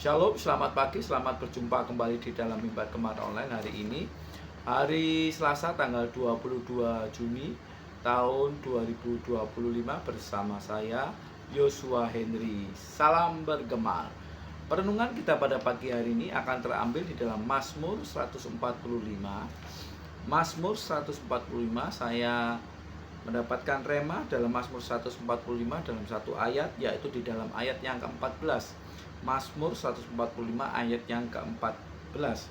Shalom, selamat pagi, selamat berjumpa kembali di dalam Mimbar Gembala Online hari ini. Hari Selasa tanggal 22 Juni tahun 2025 bersama saya Yosua Henry. Salam bergema. Perenungan kita pada pagi hari ini akan terambil di dalam Mazmur 145. Mazmur 145 saya mendapatkan rema dalam Mazmur 145 dalam satu ayat, yaitu di dalam ayat yang ke-14. Mazmur 145 ayat yang ke-14.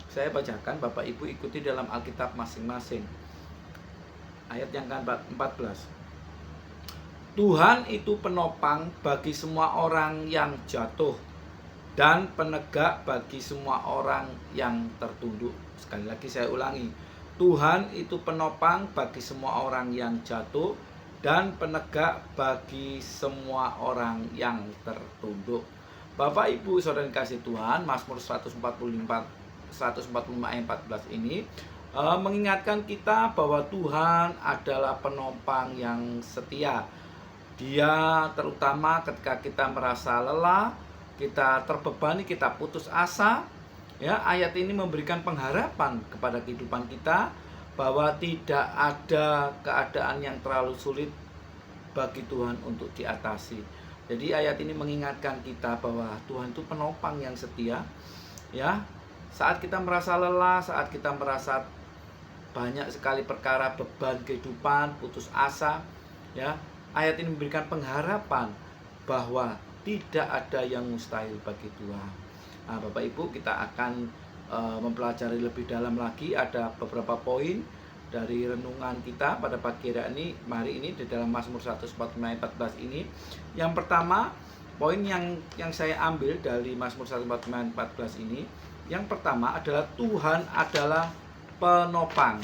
Saya bacakan, Bapak Ibu ikuti dalam Alkitab masing-masing. Ayat yang ke-14. Tuhan itu penopang bagi semua orang yang jatuh dan penegak bagi semua orang yang tertunduk. Sekali lagi saya ulangi. Tuhan itu penopang bagi semua orang yang jatuh dan penegak bagi semua orang yang tertunduk. Bapak Ibu Saudara kasih Tuhan, Mazmur 145 ayat 14 ini mengingatkan kita bahwa Tuhan adalah penopang yang setia. Dia terutama ketika kita merasa lelah, kita terbebani, kita putus asa. Ya, ayat ini memberikan pengharapan kepada kehidupan kita bahwa tidak ada keadaan yang terlalu sulit bagi Tuhan untuk diatasi. Jadi ayat ini mengingatkan kita bahwa Tuhan itu penopang yang setia. Ya, saat kita merasa lelah, saat kita merasa banyak sekali perkara beban kehidupan, putus asa, ya, ayat ini memberikan pengharapan bahwa tidak ada yang mustahil bagi Tuhan. Nah, Bapak Ibu, kita akan mempelajari lebih dalam lagi. Ada beberapa poin dari renungan kita pada pagi hari ini di dalam Mazmur 145 ayat 14 ini. Yang pertama, poin yang saya ambil dari Mazmur 145 ayat 14 ini, yang pertama adalah Tuhan adalah penopang.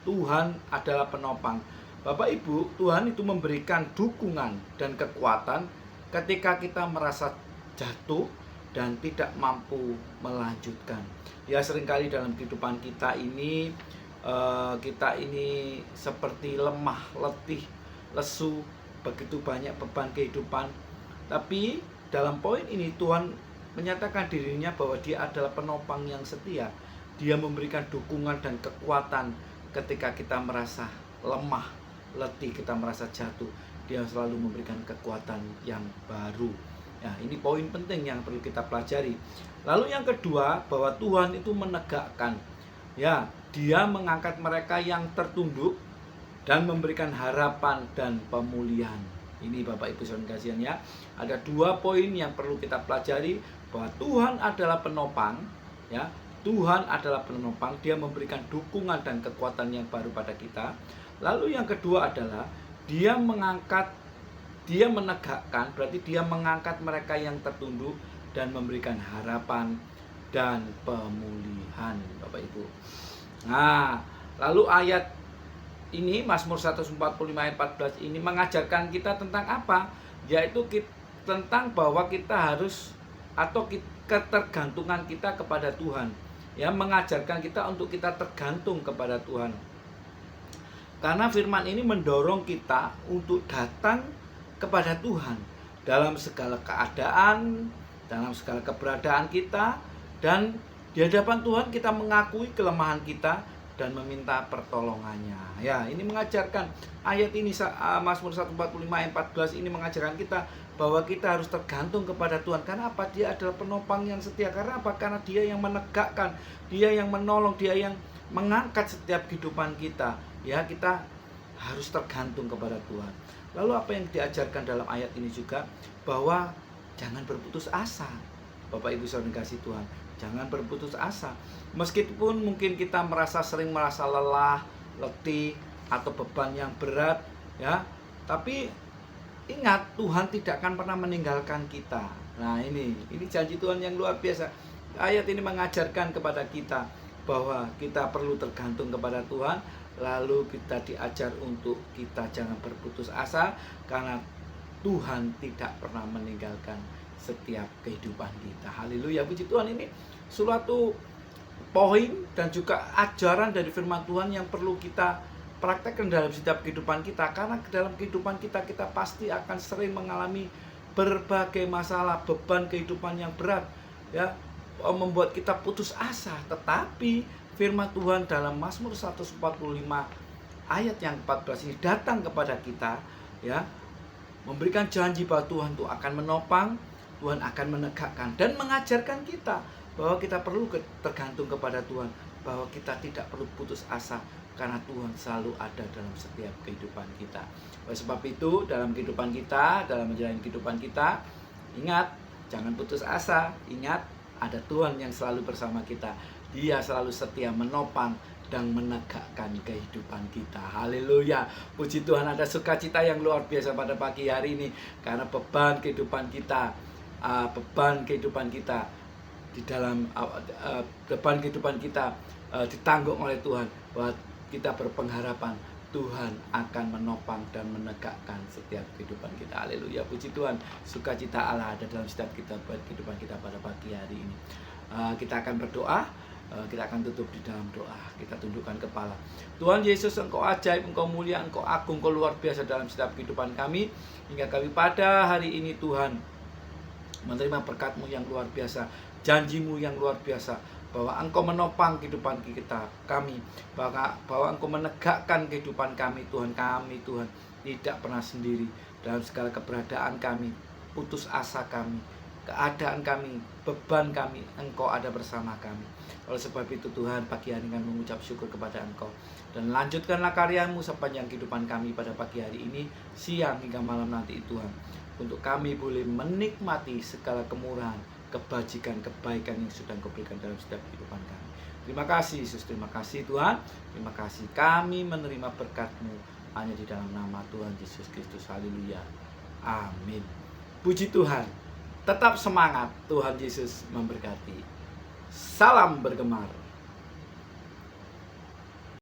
Tuhan adalah penopang. Bapak Ibu, Tuhan itu memberikan dukungan dan kekuatan ketika kita merasa jatuh dan tidak mampu melanjutkan. Ya, seringkali dalam kehidupan kita ini seperti lemah, letih, lesu, begitu banyak beban kehidupan. Tapi dalam poin ini Tuhan menyatakan dirinya bahwa Dia adalah penopang yang setia. Dia memberikan dukungan dan kekuatan ketika kita merasa lemah, letih, kita merasa jatuh. Dia selalu memberikan kekuatan yang baru. Ya, ini poin penting yang perlu kita pelajari. Lalu yang kedua, bahwa Tuhan itu menegakkan. Ya, Dia mengangkat mereka yang tertunduk dan memberikan harapan dan pemulihan. Ini Bapak Ibu Saudara kasihan ya. Ada dua poin yang perlu kita pelajari, bahwa Tuhan adalah penopang, ya. Tuhan adalah penopang, Dia memberikan dukungan dan kekuatan yang baru pada kita. Lalu yang kedua adalah Dia menegakkan, berarti Dia mengangkat mereka yang tertunduk dan memberikan harapan dan pemulihan, Bapak Ibu. Nah, lalu ayat ini Mazmur 145 ayat 14 ini mengajarkan kita tentang apa? Yaitu tentang bahwa kita harus, atau ketergantungan kita kepada Tuhan. Ya, mengajarkan kita untuk kita tergantung kepada Tuhan. Karena firman ini mendorong kita untuk datang kepada Tuhan dalam segala keadaan, dalam segala keberadaan kita, dan di hadapan Tuhan kita mengakui kelemahan kita dan meminta pertolongannya. Ya, ini mengajarkan ayat ini, Mazmur 145 ayat 14 ini mengajarkan kita bahwa kita harus tergantung kepada Tuhan. Karena apa? Dia adalah penopang yang setia. Karena apa? Karena Dia yang menegakkan, Dia yang menolong, Dia yang mengangkat setiap kehidupan kita. Ya, kita harus tergantung kepada Tuhan. Lalu apa yang diajarkan dalam ayat ini juga, bahwa jangan berputus asa. Bapak Ibu Saudara kasih Tuhan, jangan berputus asa. Meskipun mungkin kita sering merasa lelah, letih, atau beban yang berat, ya, tapi ingat, Tuhan tidak akan pernah meninggalkan kita. Nah, ini janji Tuhan yang luar biasa. Ayat ini mengajarkan kepada kita bahwa kita perlu tergantung kepada Tuhan. Lalu kita diajar untuk kita jangan berputus asa, karena Tuhan tidak pernah meninggalkan setiap kehidupan kita. Haleluya, puji Tuhan. Ini suatu poin dan juga ajaran dari firman Tuhan yang perlu kita praktekkan dalam setiap kehidupan kita. Karena dalam kehidupan kita pasti akan sering mengalami berbagai masalah, beban kehidupan yang berat. ya membuat kita putus asa. Tetapi firman Tuhan dalam Mazmur 145 ayat yang 14 ini datang kepada kita, ya, memberikan janji bahwa Tuhan itu akan menopang, Tuhan akan menegakkan dan mengajarkan kita bahwa kita perlu tergantung kepada Tuhan, bahwa kita tidak perlu putus asa karena Tuhan selalu ada dalam setiap kehidupan kita. Oleh sebab itu, dalam kehidupan kita, dalam menjalani kehidupan kita, ingat, jangan putus asa. Ingat, ada Tuhan yang selalu bersama kita. Dia selalu setia menopang dan menegakkan kehidupan kita. Haleluya. Puji Tuhan, ada sukacita yang luar biasa pada pagi hari ini, karena beban kehidupan kita di dalam beban kehidupan kita ditanggung oleh Tuhan, bahwa kita berpengharapan Tuhan akan menopang dan menegakkan setiap kehidupan kita. Haleluya. Puji Tuhan, sukacita Allah ada dalam setiap kehidupan kita pada pagi hari ini. Kita akan berdoa. Kita akan tutup di dalam doa. Kita tundukkan kepala. Tuhan Yesus, Engkau ajaib, Engkau mulia, Engkau agung, Engkau luar biasa dalam setiap kehidupan kami. Hingga kami pada hari ini Tuhan menerima berkat-Mu yang luar biasa, janji-Mu yang luar biasa, bahwa Engkau menopang kehidupan kami, bahwa Engkau menegakkan kehidupan kami. Tuhan tidak pernah sendiri dalam segala keberadaan kami, putus asa kami, keadaan kami, beban kami, Engkau ada bersama kami. Oleh sebab itu Tuhan, pagi hari kami mengucap syukur kepada Engkau, dan lanjutkanlah karya-Mu sepanjang kehidupan kami pada pagi hari ini, siang hingga malam nanti Tuhan, untuk kami boleh menikmati segala kemurahan, kebajikan, kebaikan yang sudah Engkau berikan dalam setiap kehidupan kami. Terima kasih Yesus, terima kasih Tuhan, terima kasih kami menerima berkat-Mu hanya di dalam nama Tuhan Yesus Kristus. Haleluya, amin. Puji Tuhan, tetap semangat, Tuhan Yesus memberkati. Salam bergemar.